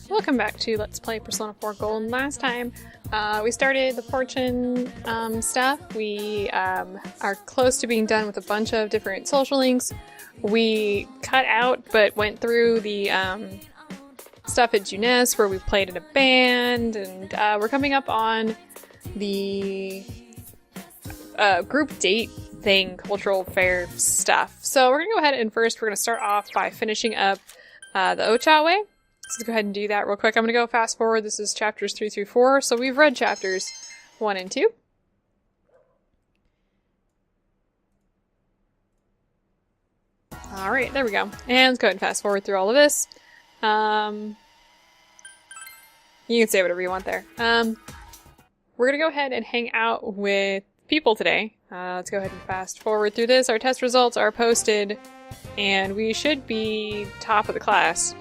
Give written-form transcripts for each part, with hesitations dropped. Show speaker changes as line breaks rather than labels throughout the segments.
Welcome back to Let's Play Persona 4 Gold. Last time, we started the fortune stuff. We are close to being done with a bunch of different social links. We cut out, but went through the stuff at Junes, where we played in a band, and we're coming up on the group date thing, cultural fair stuff. So we're gonna go ahead and first we're gonna start off by finishing up the Ocha way. So let's go ahead and do that real quick. I'm gonna go fast forward. This is chapters 3 through 4. So we've read chapters 1 and 2. Alright, there we go. And let's go ahead and fast forward through all of this. You can say whatever you want there. We're gonna go ahead and hang out with people today. Let's go ahead and fast forward through this. Our test results are posted, and we should be top of the class.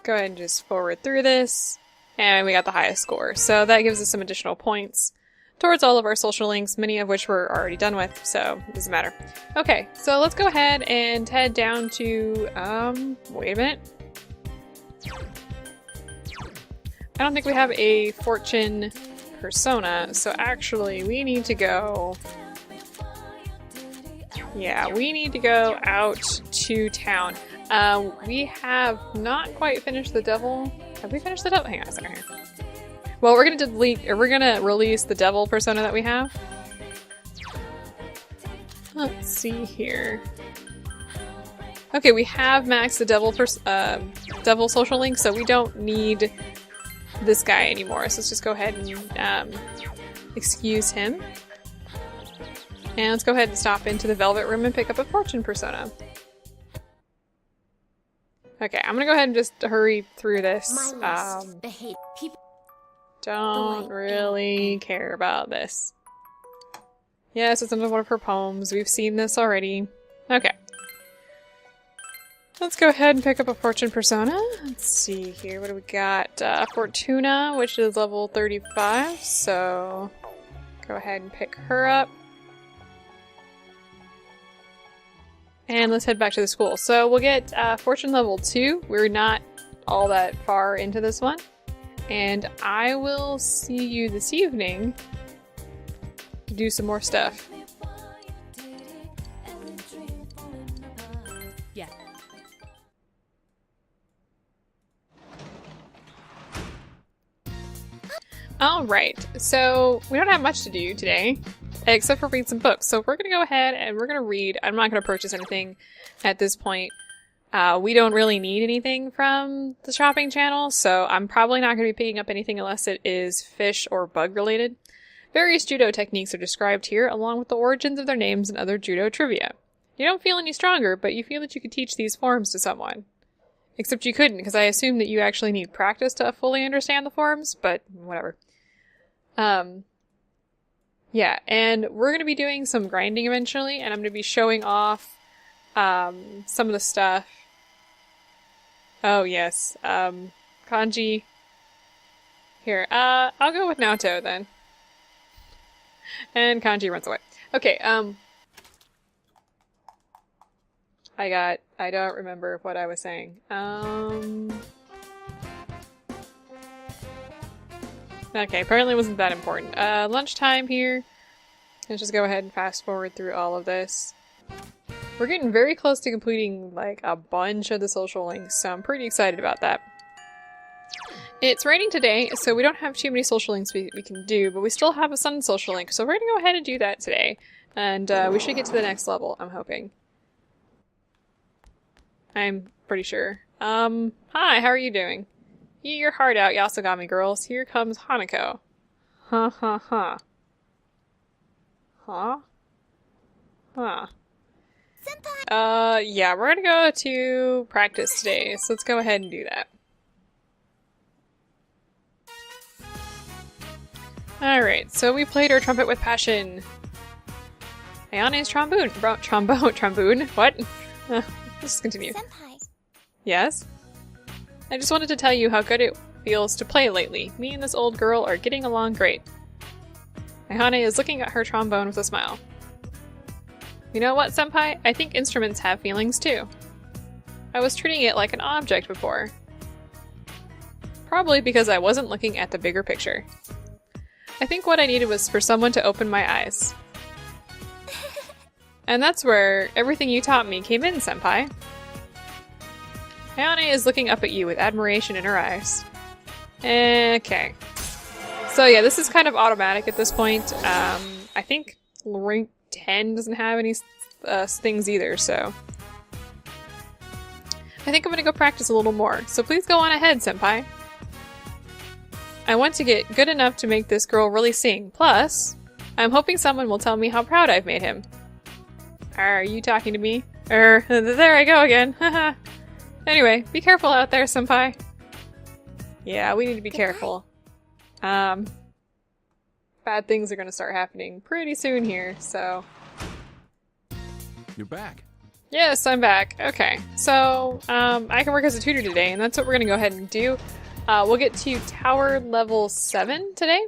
Go ahead and just forward through this, and we got the highest score. So that gives us some additional points towards all of our social links, many of which we're already done with, so it doesn't matter. Okay, so let's go ahead and head down to, wait a minute. I don't think we have a fortune persona, so actually we need to go... Yeah, we need to go out to town. We have not quite finished the devil. Have we finished the devil? Hang on a second here. Well, we're gonna release the devil persona that we have. Let's see here. Okay, we have maxed the devil social link, so we don't need this guy anymore. So let's just go ahead and excuse him. And let's go ahead and stop into the Velvet Room and pick up a fortune persona. Okay, I'm gonna go ahead and just hurry through this. Don't really care about this. Yes, it's another one of her poems. We've seen this already. Okay. Let's go ahead and pick up a fortune persona. Let's see here. What do we got? Fortuna, which is level 35. So go ahead and pick her up. And let's head back to the school. So we'll get fortune level 2. We're not all that far into this one. And I will see you this evening to do some more stuff.
Yeah.
Alright, so we don't have much to do today, except for read some books. So we're going to go ahead and we're going to read. I'm not going to purchase anything at this point. We don't really need anything from the shopping channel, so I'm probably not going to be picking up anything unless it is fish or bug related. Various judo techniques are described here, along with the origins of their names and other judo trivia. You don't feel any stronger, but you feel that you could teach these forms to someone. Except you couldn't, because I assume that you actually need practice to fully understand the forms, but whatever. Yeah, and we're going to be doing some grinding eventually, and I'm going to be showing off some of the stuff. Oh, yes. Kanji. Here, I'll go with Naoto then. And Kanji runs away. Okay, I don't remember what I was saying. Okay, apparently it wasn't that important. Lunchtime here. Let's just go ahead and fast forward through all of this. We're getting very close to completing, like, a bunch of the social links, so I'm pretty excited about that. It's raining today, so we don't have too many social links we can do, but we still have a sun social link, so we're gonna go ahead and do that today. And, we should get to the next level, I'm hoping. I'm pretty sure. Hi, how are you doing? Eat your heart out, Yasogami girls. Here comes Hanako. Ha ha ha. Huh? Huh. Yeah, we're gonna go to practice today, so let's go ahead and do that. Alright, so we played our trumpet with passion. Ayane's trombone. Trombone? What? Let's continue.
Senpai.
Yes? I just wanted to tell you how good it feels to play lately. Me and this old girl are getting along great. Ayane is looking at her trombone with a smile. You know what, senpai? I think instruments have feelings too. I was treating it like an object before. Probably because I wasn't looking at the bigger picture. I think what I needed was for someone to open my eyes. And that's where everything you taught me came in, senpai. Ayane is looking up at you with admiration in her eyes. Okay. So yeah, this is kind of automatic at this point. I think rank 10 doesn't have any things either, so... I think I'm gonna go practice a little more, so please go on ahead, senpai. I want to get good enough to make this girl really sing. Plus, I'm hoping someone will tell me how proud I've made him. Are you talking to me? There I go again. Haha. Anyway, be careful out there, senpai. Yeah, we need to be careful. Bad things are gonna start happening pretty soon here, so...
You're back.
Yes, I'm back. Okay, so, I can work as a tutor today, and that's what we're gonna go ahead and do. We'll get to tower level 7 today.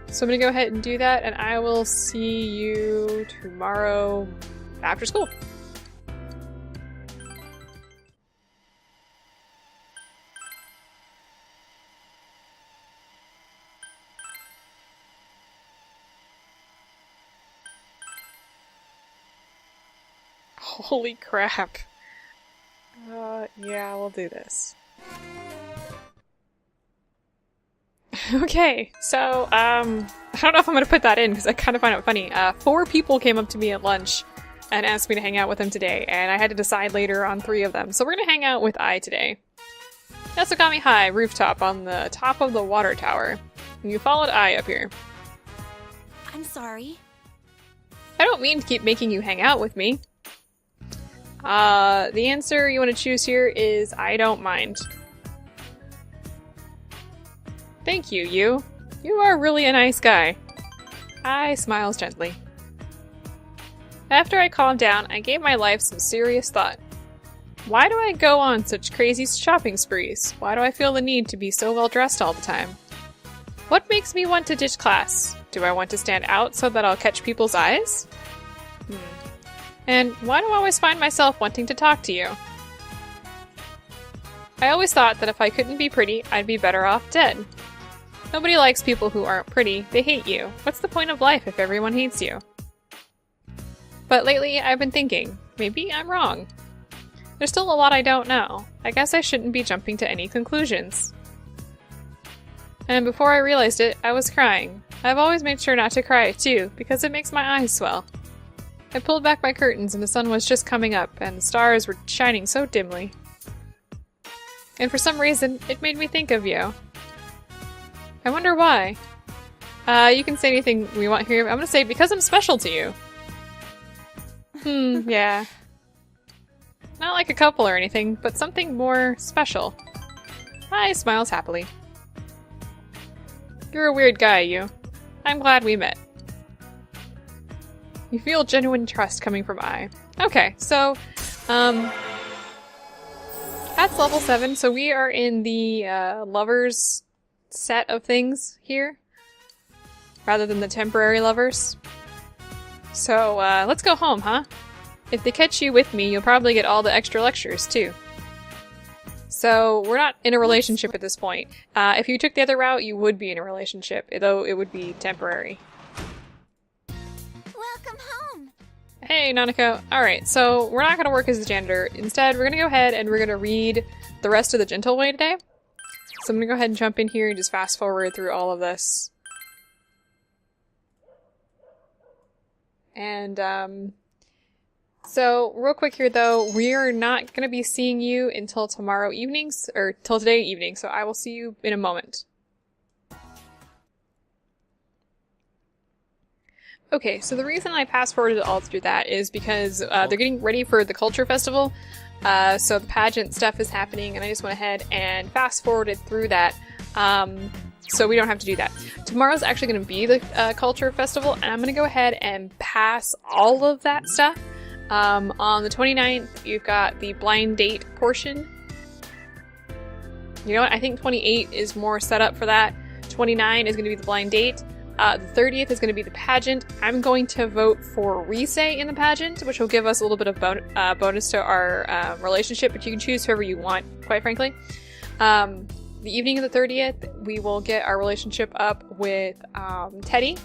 So I'm gonna go ahead and do that, and I will see you tomorrow after school. Holy crap. Yeah, we'll do this. Okay, so, I don't know if I'm gonna put that in because I kind of find it funny. 4 people came up to me at lunch and asked me to hang out with them today, and I had to decide later on 3 of them. So we're gonna hang out with I today. Yasukami High, rooftop on the top of the water tower. And you followed I up here.
I'm sorry.
I don't mean to keep making you hang out with me. The answer you want to choose here is I don't mind. Thank you, you. You are really a nice guy. I smiles gently. After I calmed down, I gave my life some serious thought. Why do I go on such crazy shopping sprees? Why do I feel the need to be so well dressed all the time? What makes me want to ditch class? Do I want to stand out so that I'll catch people's eyes? And why do I always find myself wanting to talk to you? I always thought that if I couldn't be pretty, I'd be better off dead. Nobody likes people who aren't pretty, they hate you. What's the point of life if everyone hates you? But lately, I've been thinking, maybe I'm wrong. There's still a lot I don't know. I guess I shouldn't be jumping to any conclusions. And before I realized it, I was crying. I've always made sure not to cry, too, because it makes my eyes swell. I pulled back my curtains and the sun was just coming up, and the stars were shining so dimly. And for some reason, it made me think of you. I wonder why. You can say anything we want here. I'm gonna say because I'm special to you. Yeah. Not like a couple or anything, but something more special. I smiles happily. You're a weird guy, you. I'm glad we met. You feel genuine trust coming from I. Okay, so, that's level 7, so we are in the, lovers set of things here, rather than the temporary lovers. So, let's go home, huh? If they catch you with me, you'll probably get all the extra lectures, too. So, we're not in a relationship at this point. If you took the other route, you would be in a relationship, though it would be temporary.
Welcome home.
Hey, Nanako. Alright, so we're not gonna work as a janitor. Instead, we're gonna go ahead and we're gonna read the rest of the Gentle Way today. So I'm gonna go ahead and jump in here and just fast forward through all of this. And, so real quick here though, we are not gonna be seeing you until tomorrow evenings, or till today evening, so I will see you in a moment. Okay, so the reason I fast-forwarded all through that is because they're getting ready for the Culture Festival, so the pageant stuff is happening, and I just went ahead and fast-forwarded through that, so we don't have to do that. Tomorrow's actually going to be the Culture Festival, and I'm going to go ahead and pass all of that stuff. On the 29th, you've got the blind date portion. You know what? I think 28 is more set up for that. 29 is going to be the blind date. The 30th is going to be the pageant. I'm going to vote for Rise in the pageant, which will give us a little bit of bonus to our relationship, but you can choose whoever you want, quite frankly. The evening of the 30th, we will get our relationship up with Teddy.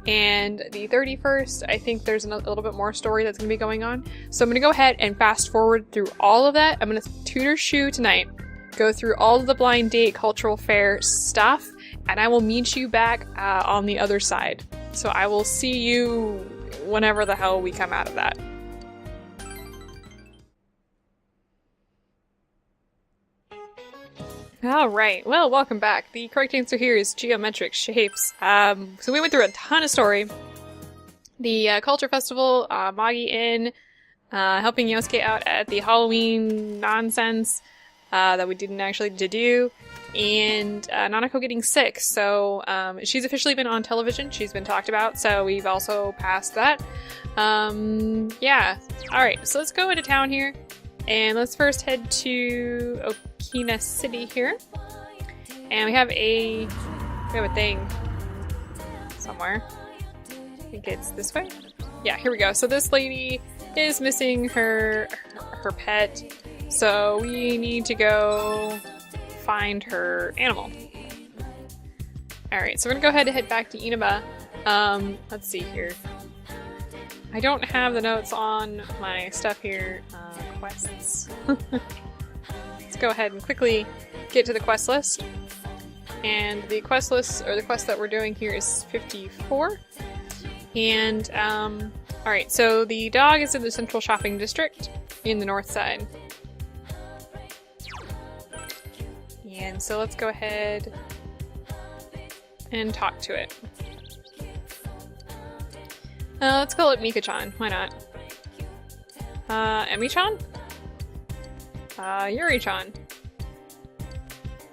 And the 31st, I think there's a little bit more story that's going to be going on. So I'm going to go ahead and fast forward through all of that. I'm going to tutor Shu tonight, go through all of the blind date cultural fair stuff, and I will meet you back on the other side. So I will see you whenever the hell we come out of that. Alright, well, welcome back. The correct answer here is geometric shapes. So we went through a ton of story. The Culture Festival, Magi Inn, helping Yosuke out at the Halloween nonsense that we didn't actually do, and Nanako getting sick. So she's officially been on television, she's been talked about, so we've also passed that. Yeah. Alright, so let's go into town here. And let's first head to Okina City here. And we have a thing somewhere. I think it's this way. Yeah, here we go. So this lady is missing her pet. So we need to go find her animal. Alright, so we're gonna go ahead and head back to Inaba. Let's see here. I don't have the notes on my stuff here. Quests. Let's go ahead and quickly get to the quest list. And the quest list, or the quest that we're doing here, is 54. And, alright, so the dog is in the central shopping district in the north side. And so let's go ahead and talk to it. Let's call it Mika-chan. Why not? Emi-chan? Yuri-chan.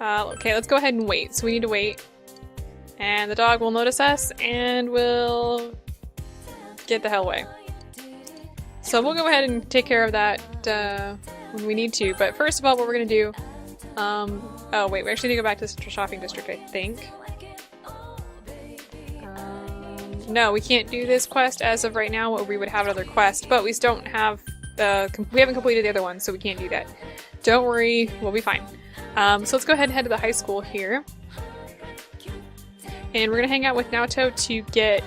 Okay, let's go ahead and wait. So we need to wait. And the dog will notice us, and we'll get the hell away. So we'll go ahead and take care of that when we need to. But first of all, what we're gonna do... oh wait, we actually need to go back to the Central Shopping District, I think. No, we can't do this quest as of right now. We would have another quest, but we don't have... we haven't completed the other one, so we can't do that. Don't worry, we'll be fine. So let's go ahead and head to the high school here. And we're gonna hang out with Naoto to get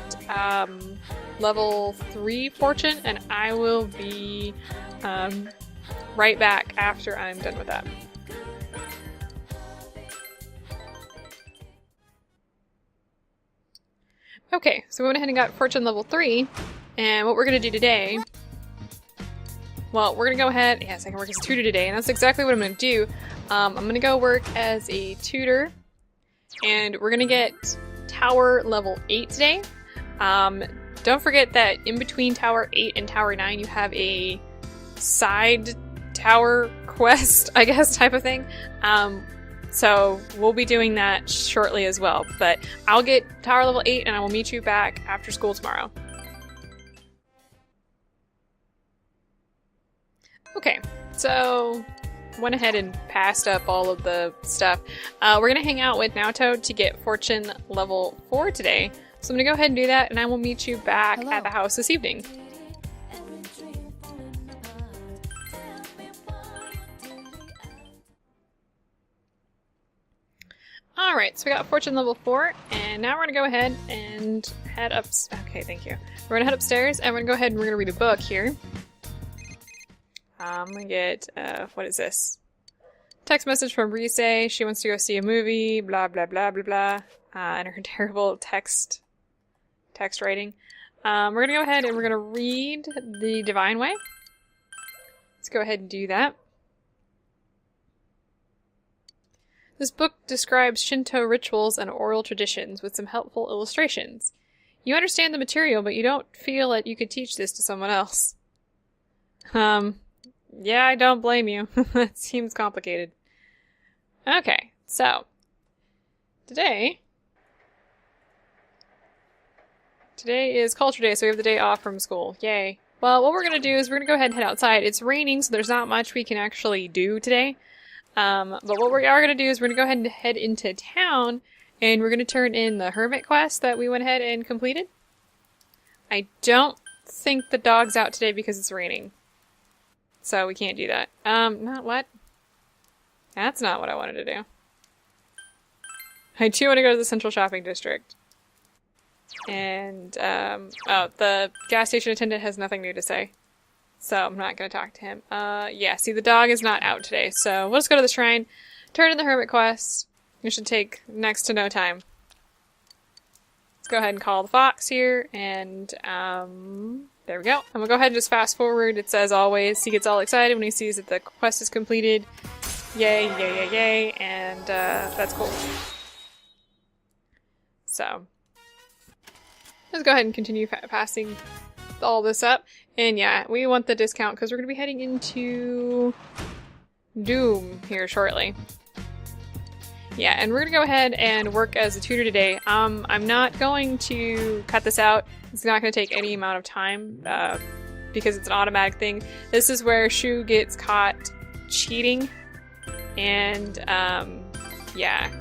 level 3 fortune, and I will be right back after I'm done with that. Okay, so we went ahead and got fortune level 3, and what we're gonna do today... Well, we're gonna go ahead... Yes, I can work as a tutor today, and that's exactly what I'm gonna do. I'm gonna go work as a tutor, and we're gonna get Tower level 8 today. Don't forget that in between Tower 8 and Tower 9, you have a side tower quest, I guess, type of thing. So we'll be doing that shortly as well. But I'll get Tower level 8, and I will meet you back after school tomorrow. Okay, so went ahead and passed up all of the stuff. We're gonna hang out with Naoto to get fortune level 4 today. So I'm gonna go ahead and do that, and I will meet you back at the house this evening. Alright, so we got fortune level 4, and now we're gonna go ahead and head up... Okay, thank you. We're gonna head upstairs, and we're gonna go ahead and we're gonna read a book here. I'm gonna get, what is this? Text message from Rise. She wants to go see a movie, blah, blah, blah, blah, blah. And her terrible text writing. We're gonna go ahead and we're gonna read The Divine Way. Let's go ahead and do that. This book describes Shinto rituals and oral traditions with some helpful illustrations. You understand the material, but you don't feel that you could teach this to someone else. Yeah, I don't blame you. That seems complicated. Okay, so today is Culture Day, so we have the day off from school. Yay. Well, what we're gonna do is we're gonna go ahead and head outside. It's raining, so there's not much we can actually do today. But what we are gonna do is we're gonna go ahead and head into town, and we're going to turn in the Hermit quest that we went ahead and completed. I don't think the dog's out today because it's raining. So we can't do that. Not what? That's not what I wanted to do. I do want to go to the Central Shopping District. And, oh, the gas station attendant has nothing new to say. So I'm not going to talk to him. Yeah, see, the dog is not out today. So we'll just go to the shrine, turn in the Hermit quest. It should take next to no time. Let's go ahead and call the fox here, and, there we go. I'm gonna go ahead and just fast forward. It says always, he gets all excited when he sees that the quest is completed. Yay, yay, yay, yay, and, that's cool. So, let's go ahead and continue passing all this up. And yeah, we want the discount because we're gonna be heading into Doom here shortly. Yeah, and we're gonna go ahead and work as a tutor today. I'm not going to cut this out. It's not gonna take any amount of time, because it's an automatic thing. This is where Shu gets caught cheating, and, yeah.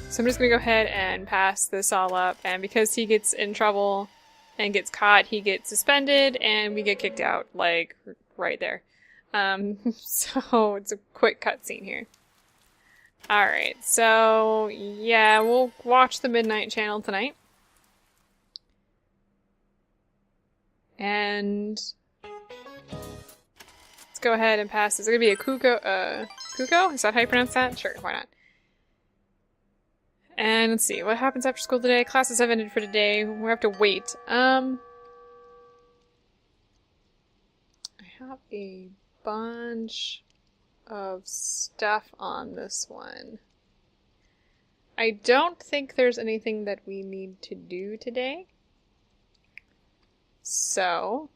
So I'm just gonna go ahead and pass this all up, and because he gets in trouble and gets caught, he gets suspended, and we get kicked out, like, right there. So it's a quick cutscene here. Alright, so yeah, we'll watch the Midnight Channel tonight. And let's go ahead and pass this. It's gonna be a Kuko? Is that how you pronounce that? Sure, why not? And let's see, what happens after school today? Classes have ended for today. We have to wait. I have a bunch of stuff on this one. I don't think there's anything that we need to do today. So,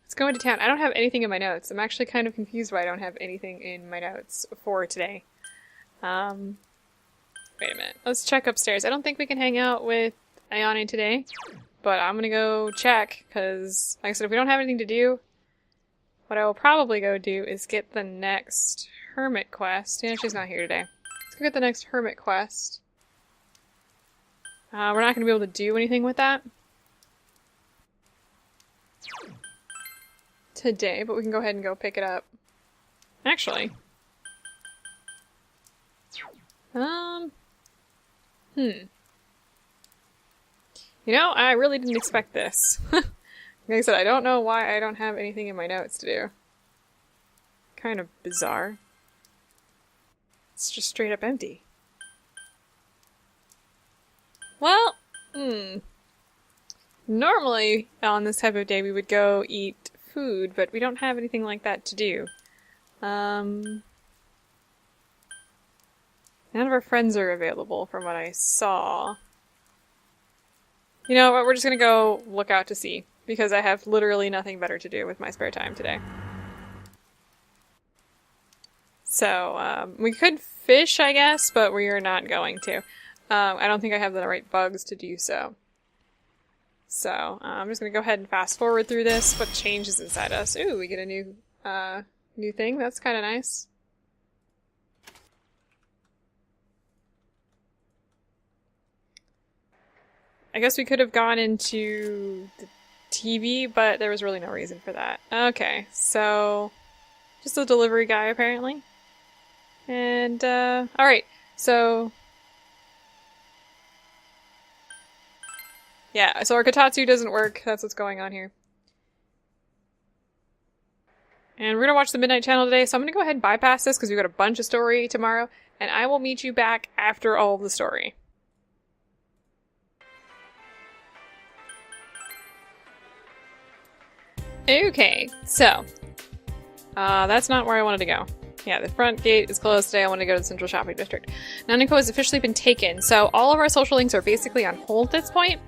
let's go into town. I don't have anything in my notes. I'm actually kind of confused why I don't have anything in my notes for today. Wait a minute. Let's check upstairs. I don't think we can hang out with Ayane today, but I'm gonna go check, because, like I said, if we don't have anything to do, what I will probably go do is get the next Hermit quest. Yeah, she's not here today. Let's go get the next Hermit quest. We're not going to be able to do anything with that today, but we can go ahead and go pick it up. Actually. You know, I really didn't expect this. Like I said, I don't know why I don't have anything in my notes to do. Kind of bizarre. It's just straight up empty. Well, normally on this type of day we would go eat food, but we don't have anything like that to do. None of our friends are available from what I saw. You know what, we're just gonna go look out to sea, because I have literally nothing better to do with my spare time today. So, we could fish, I guess, but we are not going to. I don't think I have the right bugs to do so. So, I'm just gonna go ahead and fast forward through this. What changes inside us? Ooh, we get a new thing. That's kind of nice. I guess we could have gone into the TV, but there was really no reason for that. Okay, so just a delivery guy apparently. And alright, so yeah, so our Kotatsu doesn't work. That's what's going on here. And we're gonna watch the Midnight Channel today, so I'm gonna go ahead and bypass this because we've got a bunch of story tomorrow, and I will meet you back after all of the story. Okay, so that's not where I wanted to go. Yeah, the front gate is closed today. I want to go to the Central Shopping District. Nanako has officially been taken, so all of our social links are basically on hold at this point.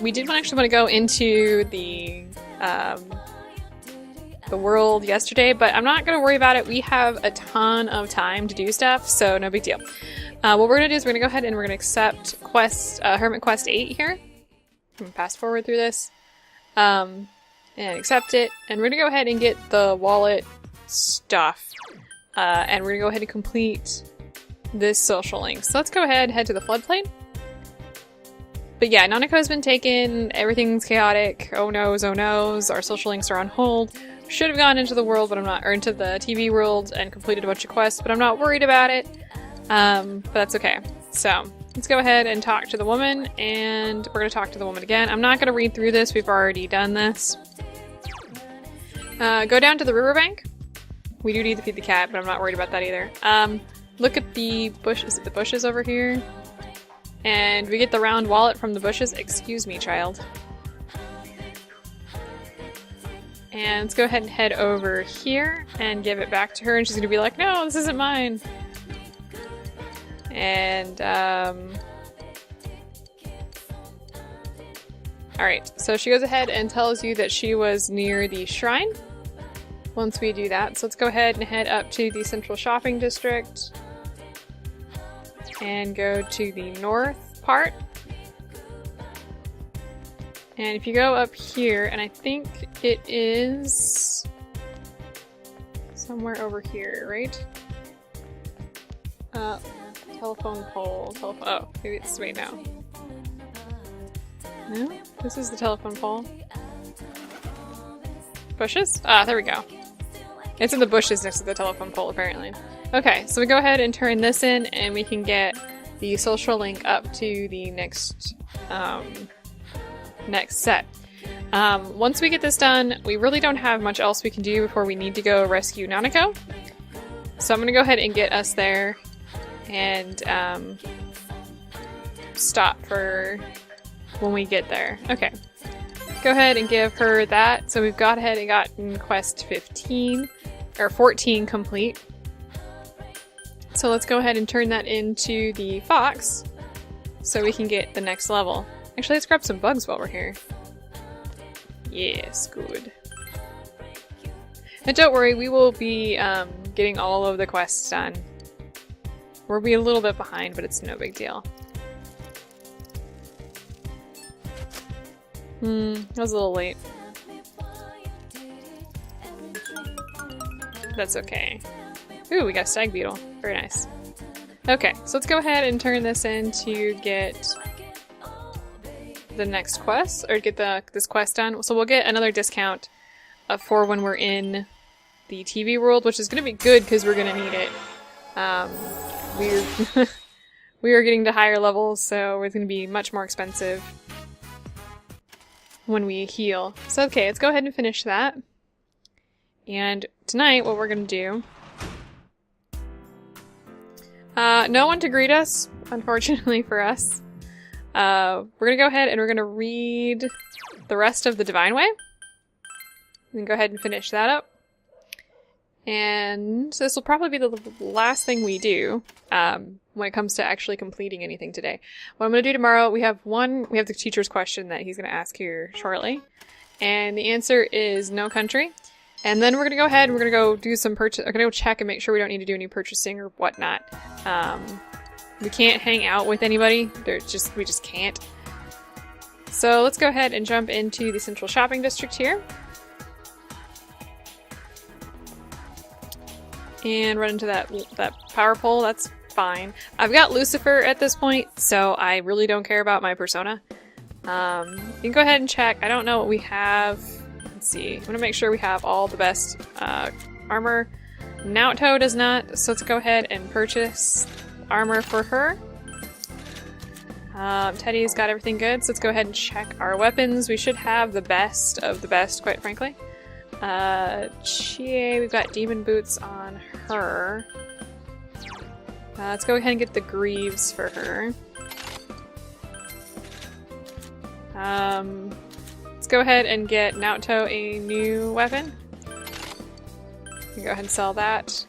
We did actually want to go into the world yesterday, but I'm not going to worry about it. We have a ton of time to do stuff, so no big deal. What we're going to do is we're going to go ahead and we're going to accept Hermit Quest 8 here. I'm going to fast forward through this. And accept it. And we're going to go ahead and get the wallet stuff. And we're going to go ahead and complete this social link. So let's go ahead and head to the floodplain. But yeah, Nanako's been taken, everything's chaotic, oh noes, our social links are on hold. Should have gone into the world, but I'm not, or into the TV world and completed a bunch of quests, but I'm not worried about it. But that's okay. So, let's go ahead and talk to the woman, and we're going to talk to the woman again. I'm not going to read through this, we've already done this. Go down to the riverbank. We do need to feed the cat, but I'm not worried about that either. Look at the bush, is it the bushes over here? And we get the round wallet from the bushes. Excuse me, child. And let's go ahead and head over here and give it back to her, and she's gonna be like, no, this isn't mine. And, alright, so she goes ahead and tells you that she was near the shrine. Once we do that, so let's go ahead and head up to the central shopping district. And go to the north part. And if you go up here, and I think it is somewhere over here, right? Telephone pole. Oh, maybe it's wait now. No? This is the telephone pole. Bushes? Ah, there we go. It's in the bushes next to the telephone pole, apparently. Okay, so we go ahead and turn this in, and we can get the social link up to the next next set. Once we get this done, we really don't have much else we can do before we need to go rescue Nanako. So I'm gonna go ahead and get us there, and stop for when we get there. Okay, go ahead and give her that. So we've got ahead and gotten quest 15 or 14 complete. So let's go ahead and turn that into the fox so we can get the next level. Actually, let's grab some bugs while we're here. Yes, good. And don't worry, we will be getting all of the quests done. We'll be a little bit behind, but it's no big deal. That was a little late. That's okay. Ooh, we got a stag beetle. Very nice. Okay, so let's go ahead and turn this in to get the next quest, or get this quest done. So we'll get another discount for when we're in the TV world, which is going to be good because we're going to need it. We are getting to higher levels, so it's going to be much more expensive when we heal. So okay, let's go ahead and finish that. And tonight, what we're going to do... no one to greet us, unfortunately for us. We're gonna go ahead and we're gonna read the rest of the Divine Way. And go ahead and finish that up. And this will probably be the last thing we do, when it comes to actually completing anything today. What I'm gonna do tomorrow, we have the teacher's question that he's gonna ask here shortly. And the answer is no country. And then we're gonna go ahead and we're gonna go do some purchase. We're gonna go check and make sure we don't need to do any purchasing or whatnot. We can't hang out with anybody. We just can't. So let's go ahead and jump into the central shopping district here. And run into that power pole. That's fine. I've got Lucifer at this point, so I really don't care about my persona. You can go ahead and check. I don't know what we have. Let's see. I want to make sure we have all the best armor. Naoto does not, so let's go ahead and purchase armor for her. Teddy's got everything good, so let's go ahead and check our weapons. We should have the best of the best, quite frankly. Chie, we've got demon boots on her. Let's go ahead and get the greaves for her. Let's go ahead and get Naoto a new weapon. We can go ahead and sell that.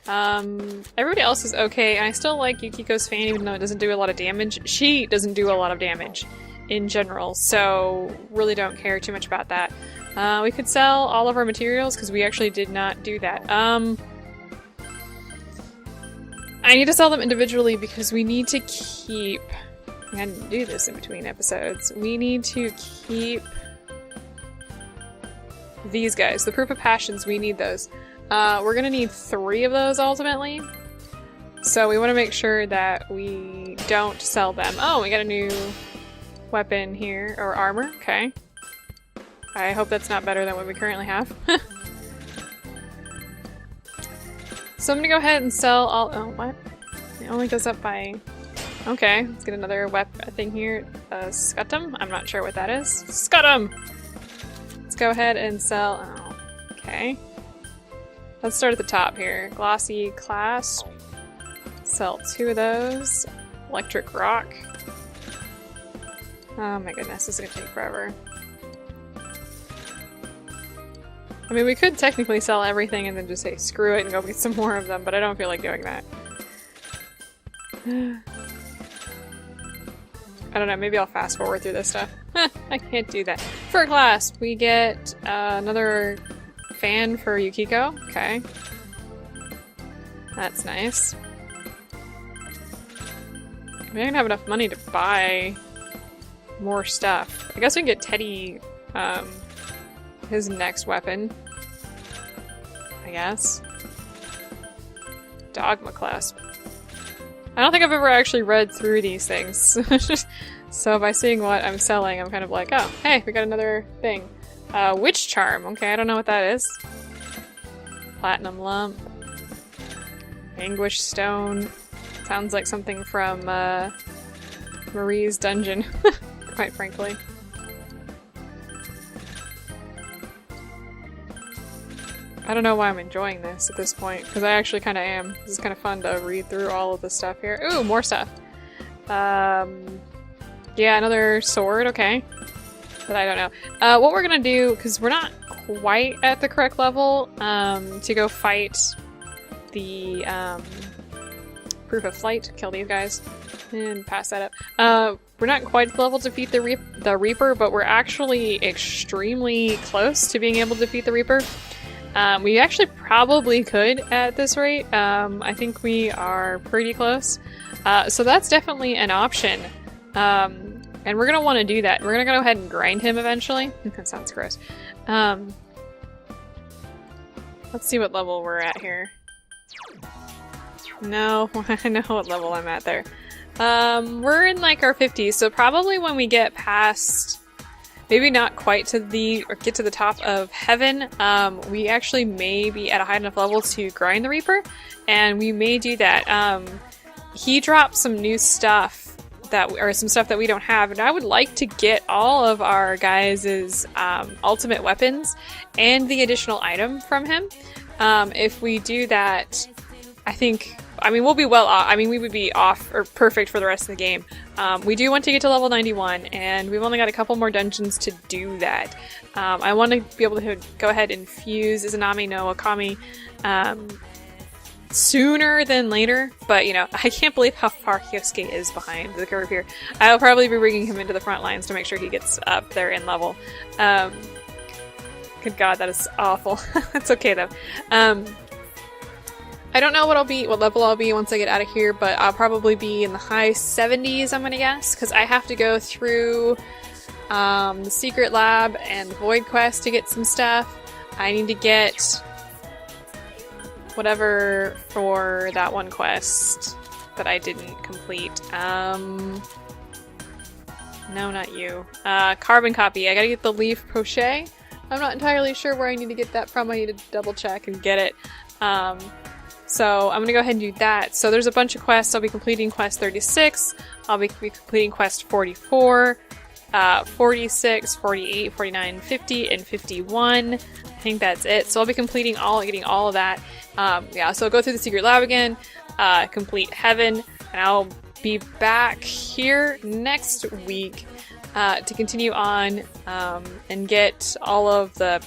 Everybody else is okay, and I still like Yukiko's fan even though it doesn't do a lot of damage. She doesn't do a lot of damage in general, so really don't care too much about that. We could sell all of our materials because we actually did not do that. I need to sell them individually because we need to keep... I didn't do this in between episodes. We need to keep these guys. The Proof of Passions, we need those. We're gonna need 3 of those ultimately. So we want to make sure that we don't sell them. Oh, we got a new weapon here, or armor, okay. I hope that's not better than what we currently have. So I'm gonna go ahead and sell all- oh, what? It only goes up by- okay, let's get another thing here. Scutum? I'm not sure what that is. Scutum! Let's go ahead and sell- oh, okay. Let's start at the top here. Glossy clasp. Sell 2 of those. Electric rock. Oh my goodness, this is gonna take forever. I mean, we could technically sell everything and then just say screw it and go get some more of them, but I don't feel like doing that. I don't know, maybe I'll fast forward through this stuff. I can't do that. For class, we get another fan for Yukiko. Okay. That's nice. We don't have enough money to buy more stuff. I guess we can get Teddy, his next weapon. I guess. Dogma clasp. I don't think I've ever actually read through these things. So by seeing what I'm selling, I'm kind of like, oh, hey, we got another thing. Witch charm. Okay, I don't know what that is. Platinum lump. Anguish stone. Sounds like something from Marie's dungeon, quite frankly. I don't know why I'm enjoying this at this point, because I actually kind of am. This is kind of fun to read through all of the stuff here. Ooh, more stuff. Yeah, another sword, okay. But I don't know. What we're gonna do, because we're not quite at the correct level, to go fight the proof of flight, kill these guys, and pass that up. We're not quite at the level to defeat the Reaper, but we're actually extremely close to being able to defeat the Reaper. We actually probably could at this rate. I think we are pretty close. So that's definitely an option. And we're gonna want to do that. We're gonna go ahead and grind him eventually. That sounds gross. Let's see what level we're at here. No, I know what level I'm at there. We're in like our 50s, so probably when we get past, maybe not quite to the, or get to the top of heaven, we actually may be at a high enough level to grind the Reaper, and we may do that. He dropped some new stuff that, or some stuff that we don't have, and I would like to get all of our guys' ultimate weapons and the additional item from him. If we do that, I mean, we'll be well off. I mean, we would be off or perfect for the rest of the game. We do want to get to level 91, and we've only got a couple more dungeons to do that. I want to be able to go ahead and fuse Izanami no Okami sooner than later, but you know, I can't believe how far Hyosuke is behind the curve here. I'll probably be bringing him into the front lines to make sure he gets up there in level. Good God, that is awful. That's okay though. I don't know what level I'll be once I get out of here, but I'll probably be in the high 70s, I'm gonna guess, because I have to go through the secret lab and the void quest to get some stuff. I need to get whatever for that one quest that I didn't complete. No, not you. Carbon copy. I gotta get the leaf crochet. I'm not entirely sure where I need to get that from. I need to double check and get it. So I'm gonna go ahead and do that. So there's a bunch of quests. I'll be completing quest 36. I'll be completing quest 44, 46, 48, 49, 50, and 51. I think that's it. So I'll be getting all of that. Yeah, so I'll go through the secret lab again, complete heaven, and I'll be back here next week to continue on and get all of the,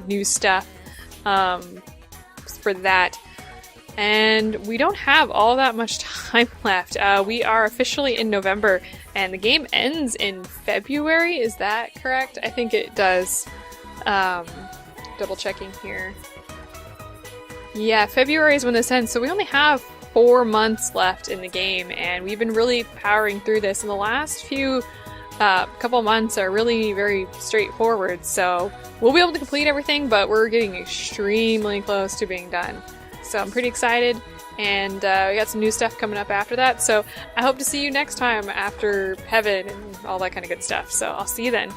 new stuff for that. And we don't have all that much time left. We are officially in November, and the game ends in February. Is that correct? I think it does. Double checking here. Yeah, February is when this ends, so we only have 4 months left in the game, and we've been really powering through this. And the last few couple months are really very straightforward, so we'll be able to complete everything, but we're getting extremely close to being done. So I'm pretty excited. And we got some new stuff coming up after that. So I hope to see you next time after Heaven and all that kind of good stuff. So I'll see you then.